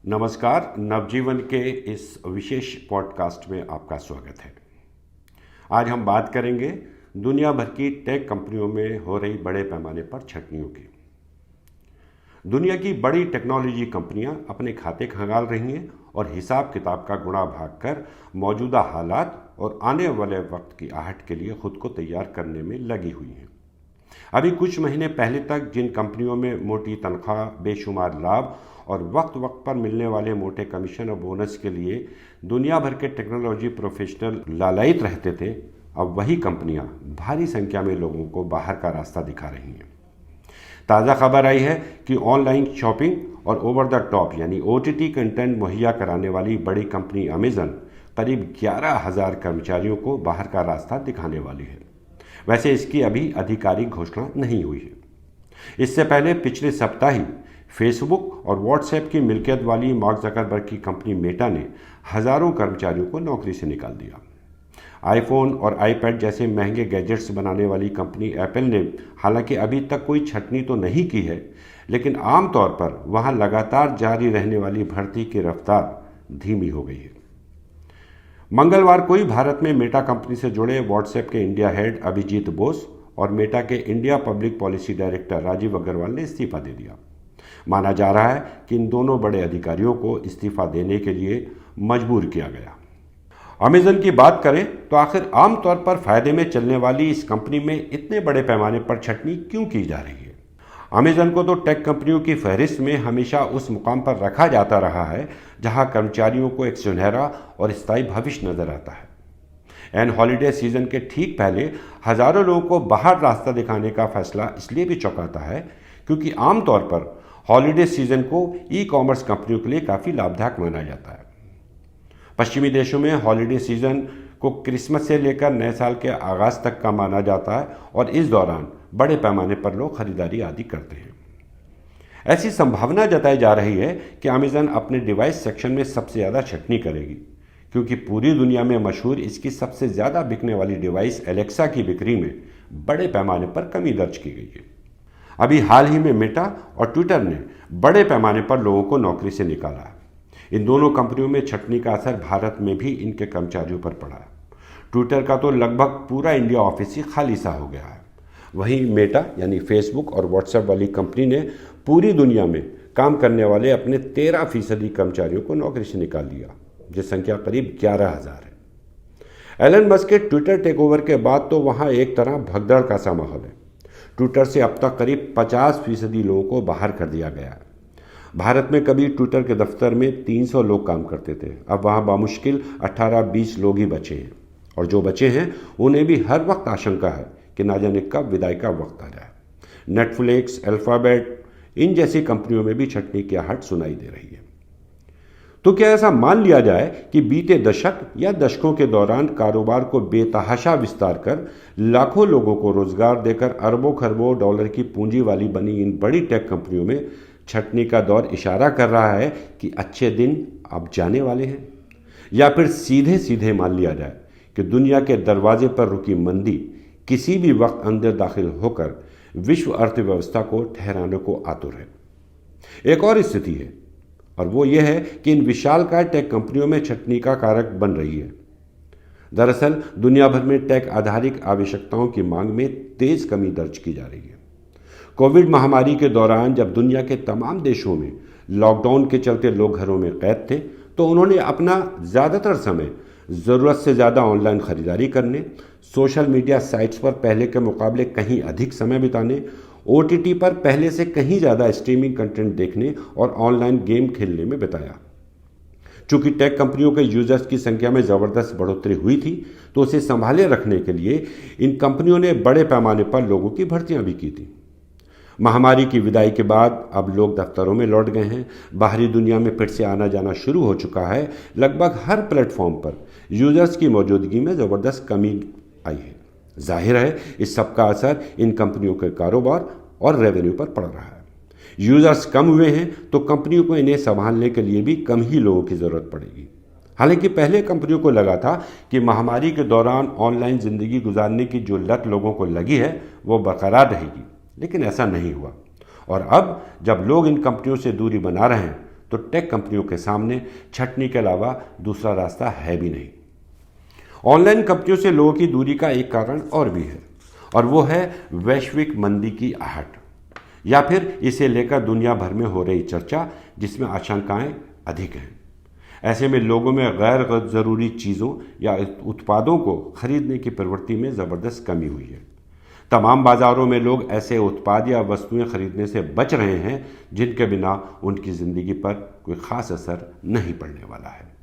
नमस्कार। नवजीवन के इस विशेष पॉडकास्ट में आपका स्वागत है। आज हम बात करेंगे दुनिया भर की टेक कंपनियों में हो रही बड़े पैमाने पर छटनियों की। दुनिया की बड़ी टेक्नोलॉजी कंपनियां अपने खाते खंगाल रही हैं और हिसाब किताब का गुणा भाग कर मौजूदा हालात और आने वाले वक्त की आहट के लिए खुद को तैयार करने में लगी हुई हैं। अभी कुछ महीने पहले तक जिन कंपनियों में मोटी तनख्वाह, बेशुमार लाभ और वक्त वक्त पर मिलने वाले मोटे कमीशन और बोनस के लिए दुनिया भर के टेक्नोलॉजी प्रोफेशनल लालायित रहते थे, अब वही कंपनियां भारी संख्या में लोगों को बाहर का रास्ता दिखा रही हैं। ताज़ा खबर आई है कि ऑनलाइन शॉपिंग और ओवर द टॉप यानी OTT कंटेंट मुहैया कराने वाली बड़ी कंपनी अमेजन करीब 11,000 कर्मचारियों को बाहर का रास्ता दिखाने वाली है। वैसे इसकी अभी आधिकारिक घोषणा नहीं हुई है। इससे पहले पिछले सप्ताह ही फेसबुक और व्हाट्सएप की मिल्कियत वाली मार्क जकरबर्ग की कंपनी मेटा ने हजारों कर्मचारियों को नौकरी से निकाल दिया। आईफोन और आईपैड जैसे महंगे गैजेट्स बनाने वाली कंपनी एप्पल ने हालांकि अभी तक कोई छटनी तो नहीं की है, लेकिन आमतौर पर वहां लगातार जारी रहने वाली भर्ती की रफ्तार धीमी हो गई है। मंगलवार को ही भारत में मेटा कंपनी से जुड़े व्हाट्सएप के इंडिया हेड अभिजीत बोस और मेटा के India public policy director Rajiv Aggarwal ने इस्तीफा दे दिया। माना जा रहा है कि इन दोनों बड़े अधिकारियों को इस्तीफा देने के लिए मजबूर किया गया। अमेजन की बात करें तो आखिर आमतौर पर फायदे में चलने वाली इस कंपनी में इतने बड़े पैमाने पर छटनी क्यों की जा रही है? अमेजन को तो टेक कंपनियों की फहरिस्त में हमेशा उस मुकाम पर रखा जाता रहा है जहां कर्मचारियों को एक सुनहरा और स्थायी भविष्य नजर आता है। एंड हॉलीडे सीजन के ठीक पहले हजारों लोगों को बाहर रास्ता दिखाने का फैसला इसलिए भी चौंकाता है क्योंकि आमतौर पर हॉलीडे सीजन को ई-कॉमर्स कंपनियों के लिए काफ़ी लाभदायक माना जाता है। पश्चिमी देशों में हॉलीडे सीजन को क्रिसमस से लेकर नए साल के आगाज़ तक का माना जाता है और इस दौरान बड़े पैमाने पर लोग खरीदारी आदि करते हैं। ऐसी संभावना जताई जा रही है कि अमेजन अपने डिवाइस सेक्शन में सबसे ज़्यादा छटनी करेगी क्योंकि पूरी दुनिया में मशहूर इसकी सबसे ज़्यादा बिकने वाली डिवाइस एलेक्सा की बिक्री में बड़े पैमाने पर कमी दर्ज की गई है। अभी हाल ही में मेटा और ट्विटर ने बड़े पैमाने पर लोगों को नौकरी से निकाला है। इन दोनों कंपनियों में छटनी का असर भारत में भी इनके कर्मचारियों पर पड़ा है। ट्विटर का तो लगभग पूरा इंडिया ऑफिस ही खाली सा हो गया है। वहीं मेटा यानी फेसबुक और व्हाट्सएप वाली कंपनी ने पूरी दुनिया में काम करने वाले अपने 13% कर्मचारियों को नौकरी से निकाल दिया, जिस संख्या करीब 11,000 है। एलन मस्क के ट्विटर टेकओवर के बाद तो वहाँ एक तरह भगदड़ का सा माहौल है। ट्विटर से अब तक करीब 50% लोगों को बाहर कर दिया गया है। भारत में कभी ट्विटर के दफ्तर में 300 लोग काम करते थे, अब वहाँ बामुश्किल 18-20 लोग ही बचे हैं और जो बचे हैं उन्हें भी हर वक्त आशंका है कि ना जाने कब विदाई का वक्त आ जाए। नेटफ्लिक्स, अल्फाबेट, इन जैसी कंपनियों में भी छटनी की आहट सुनाई दे रही है। तो क्या ऐसा मान लिया जाए कि बीते दशक या दशकों के दौरान कारोबार को बेतहाशा विस्तार कर लाखों लोगों को रोजगार देकर अरबों खरबों डॉलर की पूंजी वाली बनी इन बड़ी टेक कंपनियों में छटनी का दौर इशारा कर रहा है कि अच्छे दिन अब जाने वाले हैं? या फिर सीधे सीधे मान लिया जाए कि दुनिया के दरवाजे पर रुकी मंदी किसी भी वक्त अंदर दाखिल होकर विश्व अर्थव्यवस्था को ठहराने को आतुर है? एक और स्थिति है और वो ये है कि इन विशालकाय टेक कंपनियों में छटनी का कारक बन रही है। दरअसल दुनिया भर में टेक आधारित आवश्यकताओं की मांग में तेज कमी दर्ज की जा रही है। कोविड महामारी के दौरान जब दुनिया के तमाम देशों में लॉकडाउन के चलते लोग घरों में कैद थे, तो उन्होंने अपना ज़्यादातर समय ज़रूरत से ज़्यादा ऑनलाइन खरीदारी करने, सोशल मीडिया साइट्स पर पहले के मुकाबले कहीं अधिक समय बिताने, OTT पर पहले से कहीं ज़्यादा स्ट्रीमिंग कंटेंट देखने और ऑनलाइन गेम खेलने में बिताया। चूंकि टेक कंपनियों के यूजर्स की संख्या में ज़बरदस्त बढ़ोतरी हुई थी, तो उसे संभाले रखने के लिए इन कंपनियों ने बड़े पैमाने पर लोगों की भर्तियां भी की थी। महामारी की विदाई के बाद अब लोग दफ्तरों में लौट गए हैं, बाहरी दुनिया में फिर से आना जाना शुरू हो चुका है। लगभग हर प्लेटफॉर्म पर यूजर्स की मौजूदगी में ज़बरदस्त कमी आई है। जाहिर है इस सब का असर इन कंपनियों के कारोबार और रेवेन्यू पर पड़ रहा है। यूजर्स कम हुए हैं तो कंपनियों को इन्हें संभालने के लिए भी कम ही लोगों की ज़रूरत पड़ेगी। हालांकि पहले कंपनियों को लगा था कि महामारी के दौरान ऑनलाइन ज़िंदगी गुजारने की जो लत लोगों को लगी है वो बरकरार रहेगी, लेकिन ऐसा नहीं हुआ। और अब जब लोग इन कंपनियों से दूरी बना रहे हैं तो टेक कंपनियों के सामने छंटनी के अलावा दूसरा रास्ता है भी नहीं। ऑनलाइन कंपनियों से लोगों की दूरी का एक कारण और भी है, और वो है वैश्विक मंदी की आहट, या फिर इसे लेकर दुनिया भर में हो रही चर्चा जिसमें आशंकाएं अधिक हैं। ऐसे में लोगों में गैर ज़रूरी चीज़ों या उत्पादों को खरीदने की प्रवृत्ति में ज़बरदस्त कमी हुई है। तमाम बाज़ारों में लोग ऐसे उत्पाद या वस्तुएं खरीदने से बच रहे हैं जिनके बिना उनकी ज़िंदगी पर कोई ख़ास असर नहीं पड़ने वाला है।